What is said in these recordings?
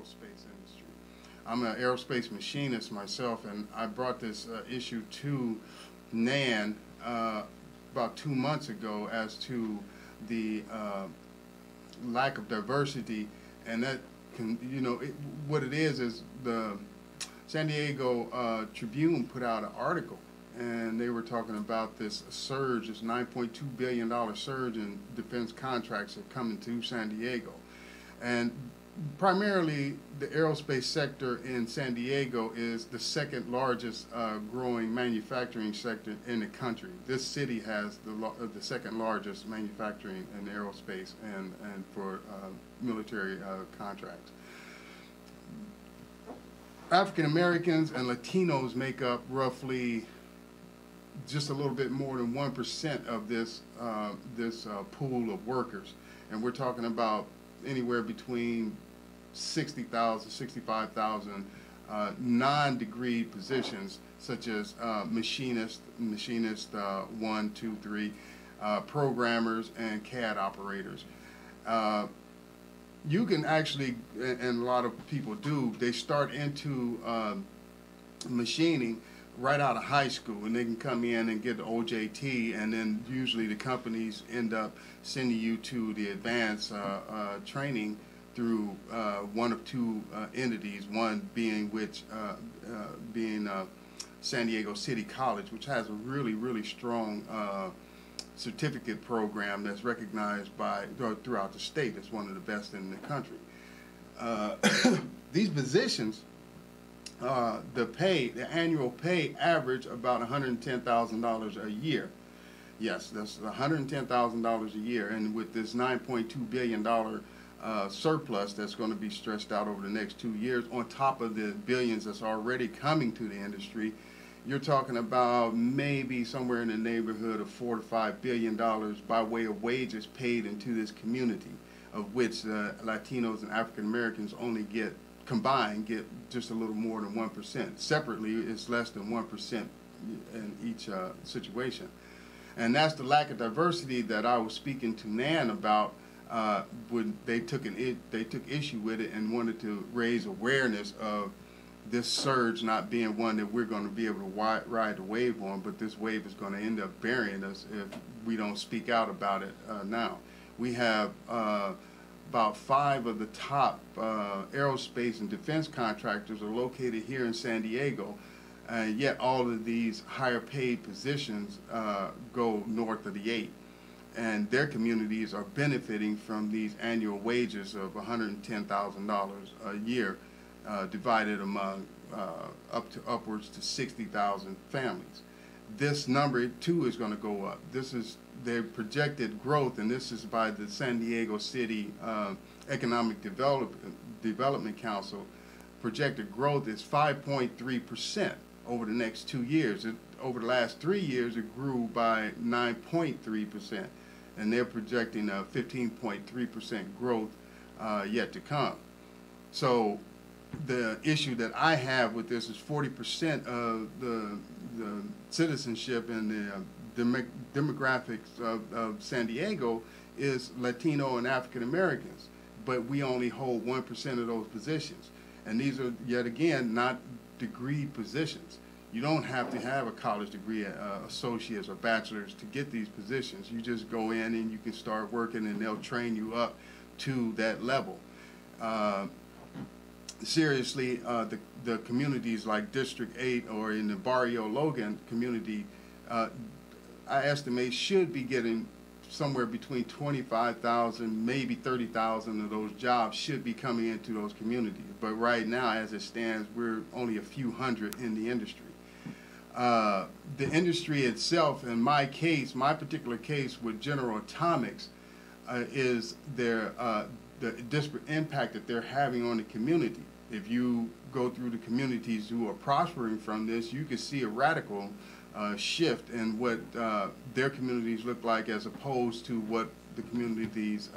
aerospace industry. I'm an aerospace machinist myself, and I brought this issue to NAN about 2 months ago as to the lack of diversity, and that can, what it is the San Diego Tribune put out an article, and they were talking about this surge, this $9.2 billion surge in defense contracts that come into San Diego. And primarily the aerospace sector in San Diego is the second largest growing manufacturing sector in the country. This city has the second largest manufacturing in aerospace and for military contracts. African Americans and Latinos make up roughly just a little bit more than 1% of this pool of workers, and we're talking about anywhere between 60,000, 65,000 non-degree positions, such as machinist 1, 2, 3, programmers, and CAD operators. You can actually, and a lot of people do, they start into machining right out of high school, and they can come in and get the OJT, and then usually the companies end up sending you to the advanced training through one of two entities, one being San Diego City College, which has a really strong certificate program that's recognized throughout the state. It's one of the best in the country. These positions, the annual pay average about $110,000 a year. Yes, that's $110,000 a year, and with this $9.2 billion surplus that's going to be stretched out over the next 2 years, on top of the billions that's already coming to the industry, you're talking about maybe somewhere in the neighborhood of $4 to $5 billion by way of wages paid into this community, of which Latinos and African Americans only combined get just a little more than 1%. Separately, it's less than 1% in each situation. And that's the lack of diversity that I was speaking to Nan about when they took issue with it and wanted to raise awareness of this surge not being one that we're going to be able to ride the wave on, but this wave is going to end up burying us if we don't speak out about it now. We have about 5 of the top aerospace and defense contractors are located here in San Diego, yet all of these higher paid positions go north of the 8. And their communities are benefiting from these annual wages of $110,000 a year, divided among upwards to 60,000 families. This number too is going to go up. This is their projected growth, and this is by the San Diego City Economic Development Council. Projected growth is 5.3% over the next 2 years. Over the last 3 years, it grew by 9.3%, and they're projecting a 15.3% growth yet to come. So the issue that I have with this is 40% of the citizenship and the demographics of San Diego is Latino and African Americans, but we only hold 1% of those positions. And these are, yet again, not degree positions. You don't have to have a college degree, associates or bachelors to get these positions. You just go in and you can start working, and they'll train you up to that level. Seriously, the communities like District 8 or in the Barrio Logan community, I estimate should be getting somewhere between 25,000, maybe 30,000 of those jobs should be coming into those communities. But right now, as it stands, we're only a few hundred in the industry. The industry itself, in my case, my particular case with General Atomics, is the disparate impact that they're having on the community. If you go through the communities who are prospering from this, you can see a radical shift in what their communities look like as opposed to what the communities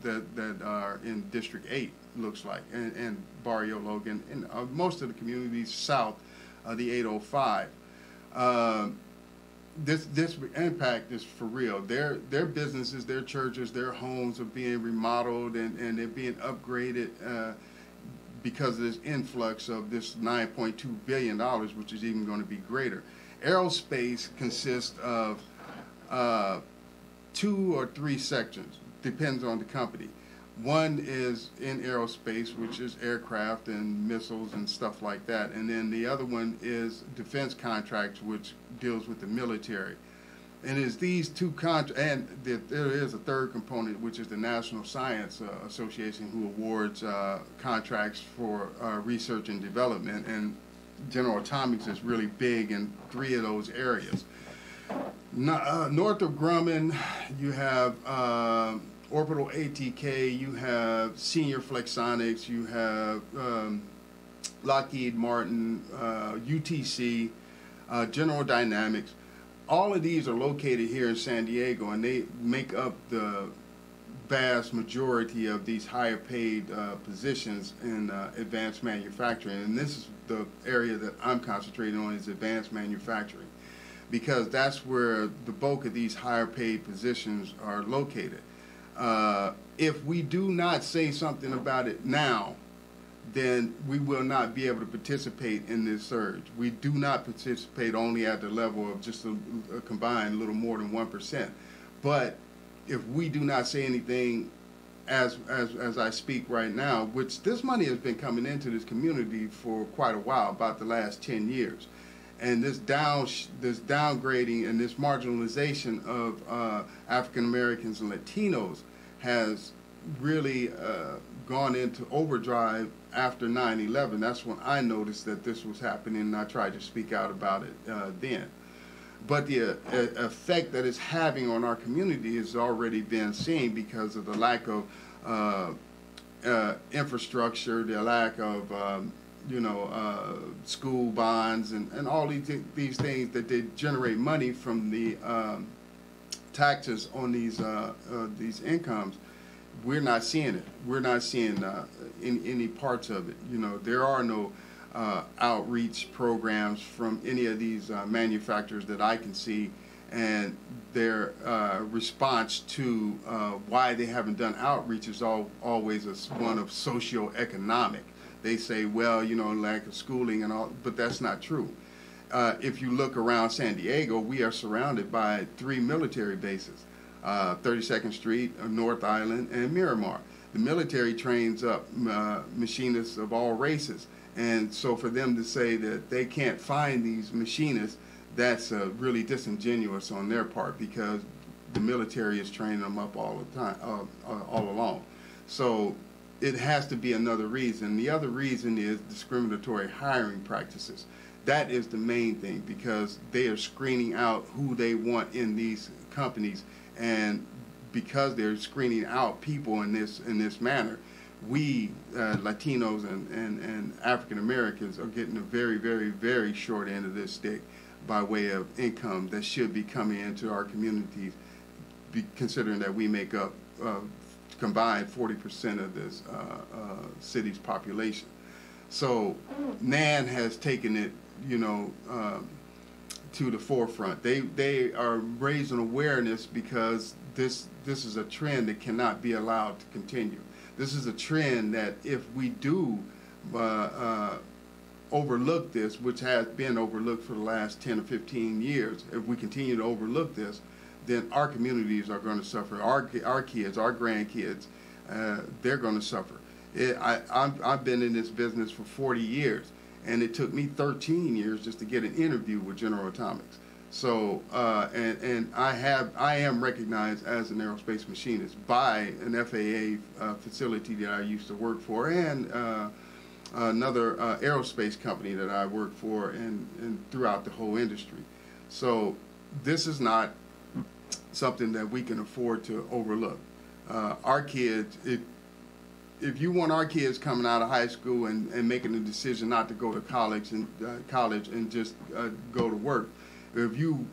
that are in District 8 looks like, and Barrio Logan, and most of the communities south of the 805. This impact is for real. Their businesses, their churches, their homes are being remodeled, and they're being upgraded. because of this influx of this $9.2 billion, which is even going to be greater. Aerospace consists of 2 or 3 sections, depends on the company. One is in aerospace, which is aircraft and missiles and stuff like that. And then the other one is defense contracts, which deals with the military. And it's these two and there is a third component, which is the National Science Association, who awards contracts for research and development. And General Atomics is really big in 3 of those areas. North of Grumman, you have Orbital ATK, you have Senior Flexonics, you have Lockheed Martin, UTC, General Dynamics. All of these are located here in San Diego, and they make up the vast majority of these higher paid positions in advanced manufacturing. And this is the area that I'm concentrating on, is advanced manufacturing, because that's where the bulk of these higher paid positions are located. If we do not say something about it now, then we will not be able to participate in this surge. We do not participate only at the level of just a combined little more than 1%. But if we do not say anything as I speak right now, which this money has been coming into this community for quite a while, about the last 10 years. And this downgrading and this marginalization of African Americans and Latinos has really gone into overdrive after 9/11. That's when I noticed that this was happening, and I tried to speak out about it then. But the effect that it's having on our community has already been seen because of the lack of infrastructure, the lack of school bonds, and all these things that they generate money from the taxes on these incomes. We're not seeing it. We're not seeing any parts of it. There are no outreach programs from any of these manufacturers that I can see, and their response to why they haven't done outreach is always one of socioeconomic. They say, well, lack of schooling and all, but that's not true. If you look around San Diego, we are surrounded by 3 military bases, 32nd Street, North Island, and Miramar. The military trains up machinists of all races. And so for them to say that they can't find these machinists, that's really disingenuous on their part, because the military is training them up all the time, all along. So it has to be another reason. The other reason is discriminatory hiring practices. That is the main thing, because they are screening out who they want in these companies, and because they're screening out people in this manner, we Latinos and African Americans are getting a very, very, very short end of this stick by way of income that should be coming into our communities, considering that we make up combined 40% of this city's population. So NAN has taken it, to the forefront. They are raising awareness, because this is a trend that cannot be allowed to continue. This is a trend that if we do overlook this, which has been overlooked for the last 10 or 15 years, if we continue to overlook this, then our communities are going to suffer. Our kids, our grandkids, they're going to suffer. I've been in this business for 40 years, and it took me 13 years just to get an interview with General Atomics. So, and I am recognized as an aerospace machinist by an FAA facility that I used to work for, and another aerospace company that I worked for, and throughout the whole industry. So this is not something that we can afford to overlook. Our kids, if you want our kids coming out of high school and making the decision not to go to college and just go to work, if you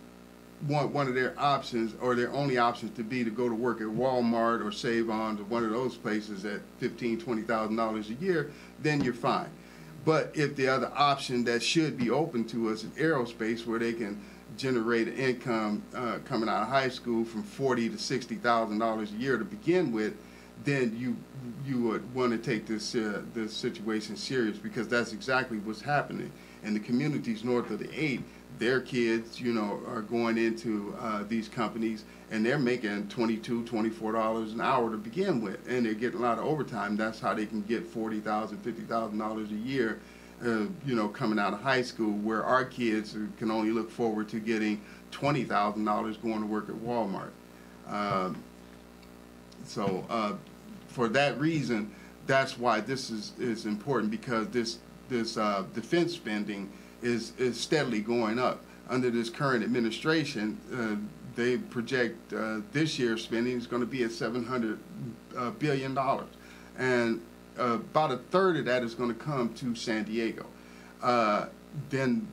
want one of their options, or their only options, to be to go to work at Walmart or Save-On or one of those places at $15,000, $20,000 a year, then you're fine. But if the other option that should be open to us is aerospace, where they can generate an income coming out of high school from $40,000 to $60,000 a year to begin with, then you would want to take this situation serious, because that's exactly what's happening in the communities north of the 8. Their kids, are going into these companies, and they're making $22, $24 an hour to begin with, and they're getting a lot of overtime. That's how they can get $40,000, $50,000 a year, coming out of high school, where our kids can only look forward to getting $20,000 going to work at Walmart. So for that reason, that's why this is important, because this defense spending is steadily going up. Under this current administration, they project this year's spending is going to be at $700 billion, and about a third of that is going to come to San Diego. Then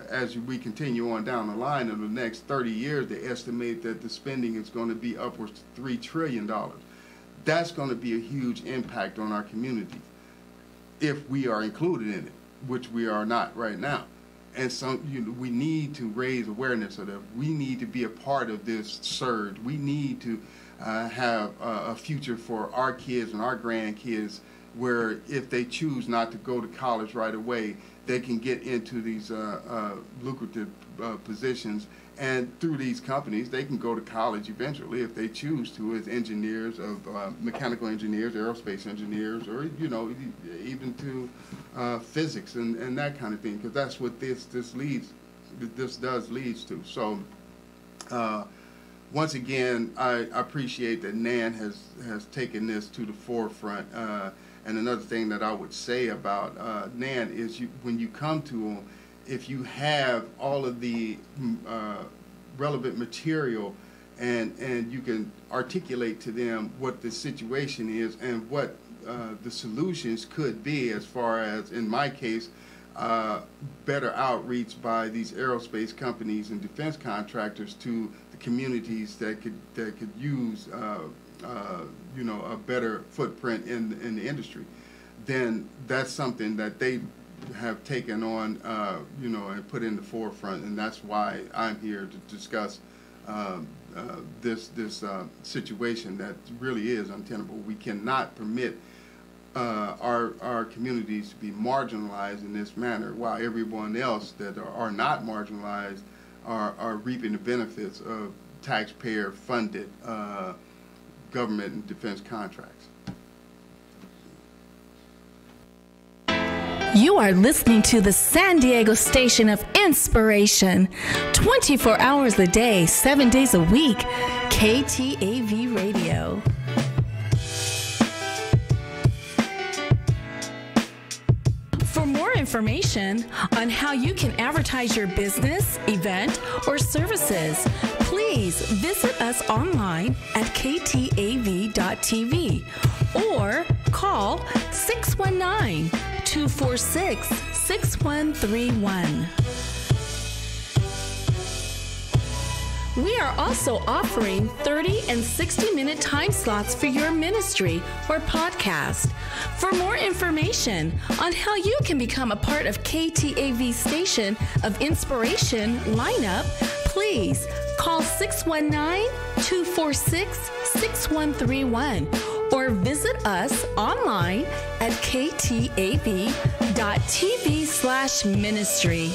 as we continue on down the line, in the next 30 years, they estimate that the spending is going to be upwards to $3 trillion. That's going to be a huge impact on our community if we are included in it, which we are not right now. And so we need to raise awareness of that. We need to be a part of this surge. We need to have a future for our kids and our grandkids, where if they choose not to go to college right away, they can get into these lucrative positions, and through these companies they can go to college eventually if they choose to, as engineers, of mechanical engineers, aerospace engineers, or even to physics and that kind of thing, because that's what this does leads to. So once again, I appreciate that NAN has taken this to the forefront. And another thing that I would say about NAN is when you come to them, if you have all of the relevant material and you can articulate to them what the situation is and what the solutions could be, as far as, in my case, better outreach by these aerospace companies and defense contractors to the communities that could use a better footprint in the industry, then that's something that they have taken on, and put in the forefront, and that's why I'm here to discuss this situation that really is untenable. We cannot permit our communities to be marginalized in this manner, while everyone else that are not marginalized are reaping the benefits of taxpayer-funded government and defense contracts. You are listening to the San Diego station of inspiration, 24 hours a day, 7 days a week, KTAV Radio. For more information on how you can advertise your business, event, or services, please visit us online at KTAV.TV or call 619-246-6131. We are also offering 30 and 60-minute time slots for your ministry or podcast. For more information on how you can become a part of KTAV's Station of Inspiration lineup, please call 619-246-6131 or visit us online at ktav.tv/ministry.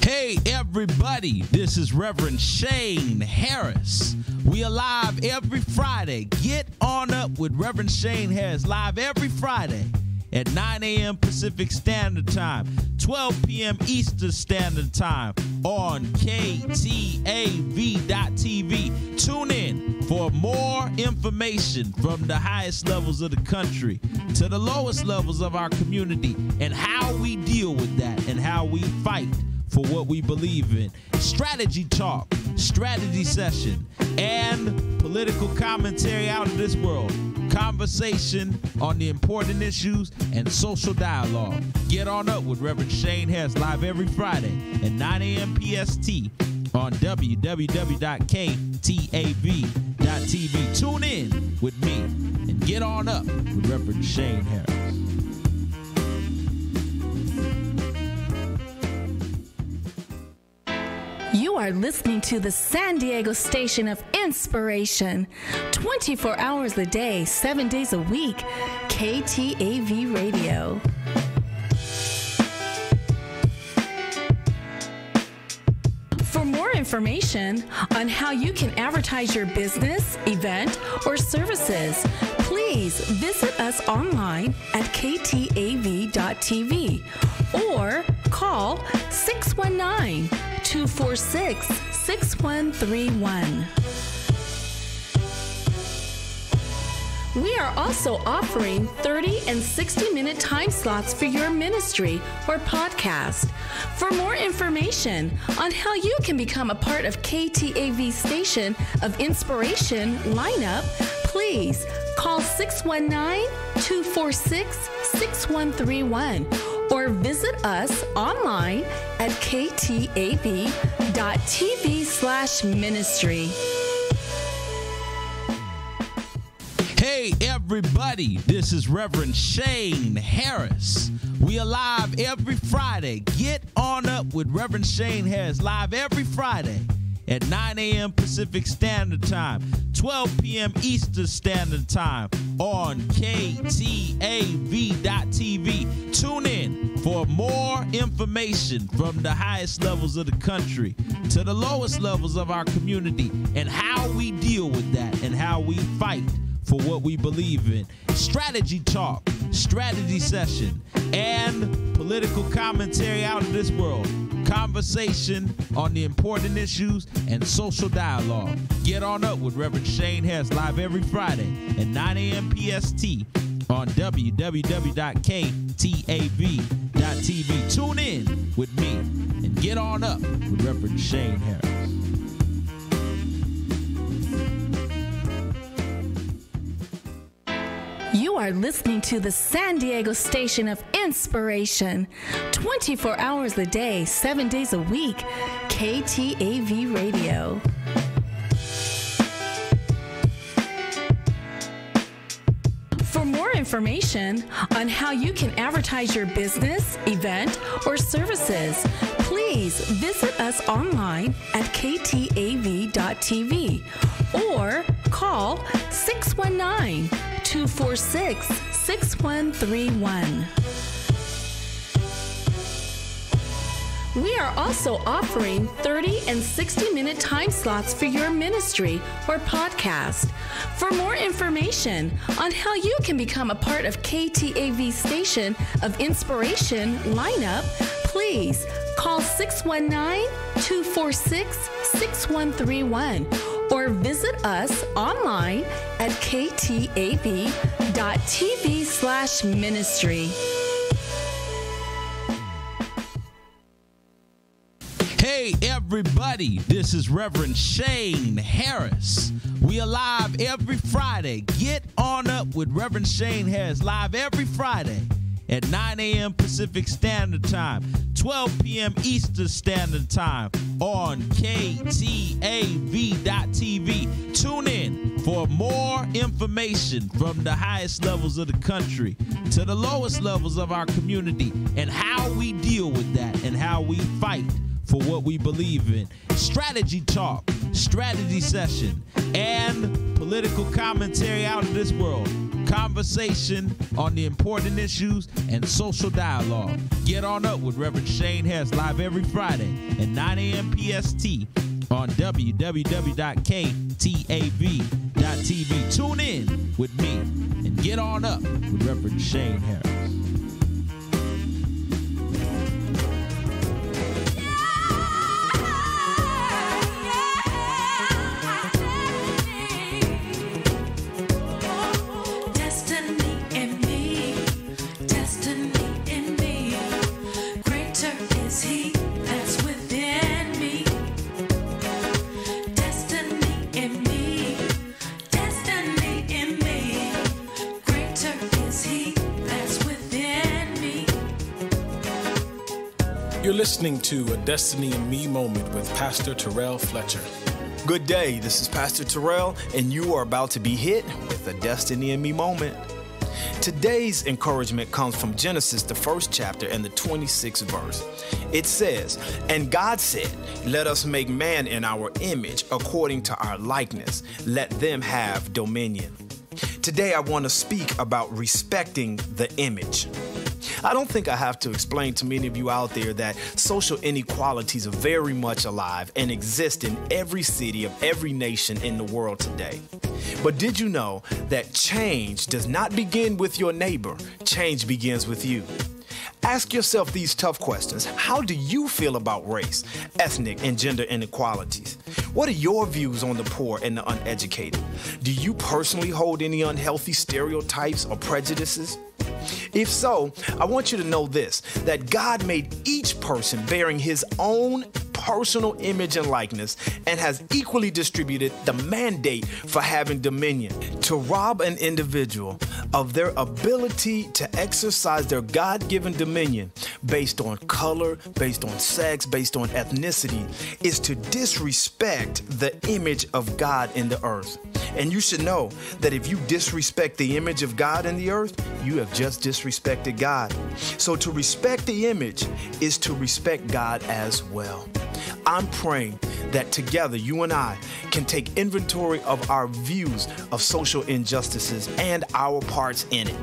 Hey everybody, this is Reverend Shane Harris. We are live every Friday. Get on up with Reverend Shane Harris, live every Friday at 9 a.m. Pacific Standard Time, 12 p.m. Eastern Standard Time on KTAV.TV. Tune in for more information from the highest levels of the country to the lowest levels of our community, and how we deal with that and how we fight for what we believe in. Strategy talk, strategy session, and political commentary out of this world. Conversation on the important issues and social dialogue. Get on up with Reverend Shane Harris, live every Friday at 9 a.m. PST on www.ktav.tv. Tune in with me and get on up with Reverend Shane Harris. You You are listening to the San Diego station of inspiration. 24 hours a day, 7 days a week. KTAV Radio. For more information on how you can advertise your business, event, or services, please visit us online at KTAV.TV or call 619-246-6131. We are also offering 30 and 60-minute time slots for your ministry or podcast. For more information on how you can become a part of KTAV Station of Inspiration lineup, please call 619-246-6131 or visit us online at ktav.tv/ministry. Hey everybody, this is Reverend Shane Harris. We are live every Friday. Get on up with Reverend Shane Harris, live every Friday at 9 a.m. Pacific Standard Time, 12 p.m. Eastern Standard Time on KTAV.TV. Tune in for more information from the highest levels of the country to the lowest levels of our community and how we deal with that and how we fight for what we believe in. Strategy talk, strategy session, and political commentary out of this world. Conversation on the important issues and social dialogue. Get on up with Reverend Shane Harris live every Friday at 9 a.m. PST on www.ktav.tv. Tune in with me and get on up with Reverend Shane Harris. You are listening to the San Diego station of inspiration. 24 hours a day, 7 days a week. KTAV Radio. For more information on how you can advertise your business, event, or services, please visit us online at ktav.tv or call 619-246-6131. We are also offering 30 and 60-minute time slots for your ministry or podcast. For more information on how you can become a part of KTAV Station of Inspiration lineup, please call 619-246-6131 or visit us online at ktav.tv/ministry. Hey everybody, this is Reverend Shane Harris. We are live every Friday. Get on up with Reverend Shane Harris live every Friday at 9 a.m. Pacific Standard Time, 12 p.m. Eastern Standard Time on KTAV.TV. Tune in for more information from the highest levels of the country to the lowest levels of our community and how we deal with that and how we fight for what we believe in. Strategy talk, strategy session, and political commentary out of this world. Conversation on the important issues and social dialogue. Get on up with Reverend Shane Harris live every Friday at 9 a.m. PST on www.ktav.tv. Tune in with me and get on up with Reverend Shane Harris. You're listening to A Destiny in Me Moment with Pastor Terrell Fletcher. Good day, this is Pastor Terrell, and you are about to be hit with a Destiny in Me moment. Today's encouragement comes from Genesis, the 1st chapter and the 26th verse. It says, "And God said, let us make man in our image according to our likeness. Let them have dominion." Today I want to speak about respecting the image. I don't think I have to explain to many of you out there that social inequalities are very much alive and exist in every city of every nation in the world today. But did you know that change does not begin with your neighbor? Change begins with you. Ask yourself these tough questions. How do you feel about race, ethnic, and gender inequalities? What are your views on the poor and the uneducated? Do you personally hold any unhealthy stereotypes or prejudices? If so, I want you to know this, that God made each person bearing his own personal image and likeness and has equally distributed the mandate for having dominion. To rob an individual of their ability to exercise their God-given dominion based on color, based on sex, based on ethnicity is to disrespect the image of God in the earth. And you should know that if you disrespect the image of God in the earth, you have just disrespected God. So to respect the image is to respect God as well. I'm praying that together you and I can take inventory of our views of social injustices and our parts in it.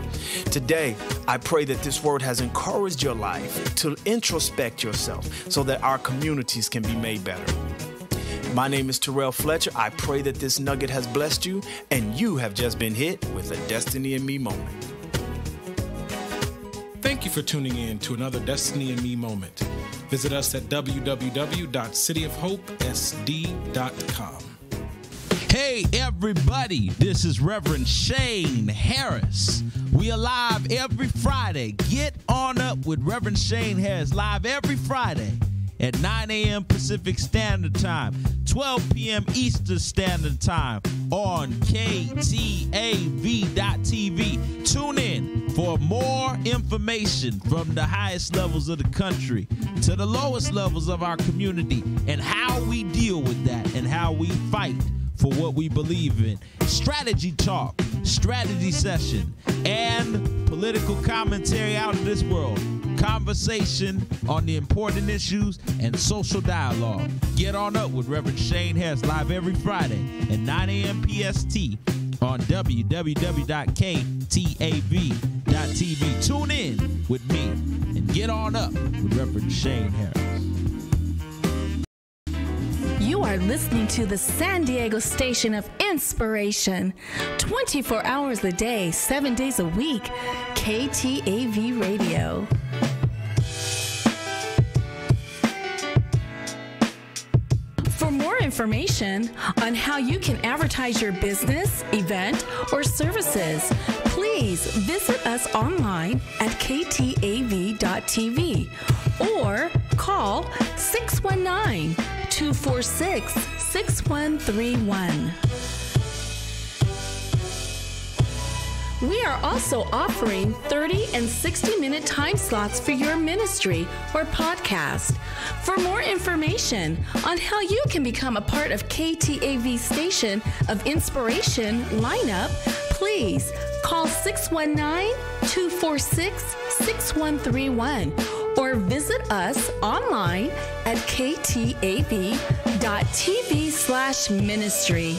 Today, I pray that this word has encouraged your life to introspect yourself so that our communities can be made better. My name is Terrell Fletcher. I pray that this nugget has blessed you and you have just been hit with a Destiny in Me moment. Thank you for tuning in to another Destiny in Me moment. Visit us at www.cityofhopesd.com. Hey everybody, this is Reverend Shane Harris. We are live every Friday. Get on up with Reverend Shane Harris, live every Friday at 9 a.m. Pacific Standard Time, 12 p.m. Eastern Standard Time on KTAV.TV. Tune in for more information from the highest levels of the country to the lowest levels of our community and how we deal with that and how we fight for what we believe in. Strategy talk, strategy session, and political commentary out of this world. Conversation on the important issues and social dialogue. Get on up with Reverend Shane Harris live every Friday at 9 a.m. PST on www.KTAV.TV. Tune in with me and get on up with Reverend Shane Harris. You are listening to the San Diego station of inspiration. 24 hours a day, 7 days a week. KTAV Radio. For more information on how you can advertise your business, event, or services, please visit us online at KTAV.TV or call 619-246-6131. We are also offering 30 and 60-minute time slots for your ministry or podcast. For more information on how you can become a part of KTAV Station of Inspiration lineup, please call 619-246-6131 or visit us online at ktav.tv/ministry.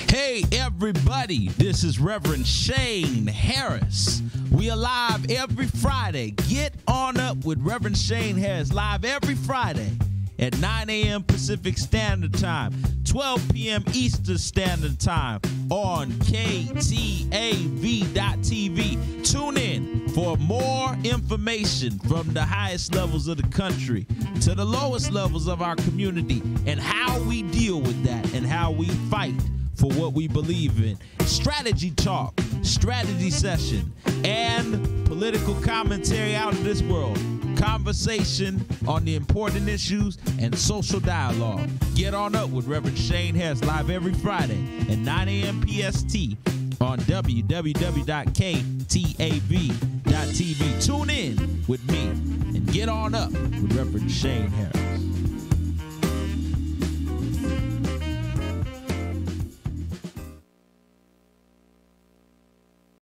Hey everybody, this is Reverend Shane Harris. We are live every Friday. Get on up with Reverend Shane Harris live every Friday at 9 a.m. Pacific Standard Time, 12 p.m. Eastern Standard Time on KTAV.TV. Tune in for more information from the highest levels of the country to the lowest levels of our community and how we deal with that and how we fight for what we believe in. Strategy talk, strategy session, and political commentary out of this world. Conversation on the important issues and social dialogue. Get on up with Reverend Shane Harris live every Friday at 9 a.m. PST on www.KTAV.TV. Tune in with me and get on up with Reverend Shane Harris.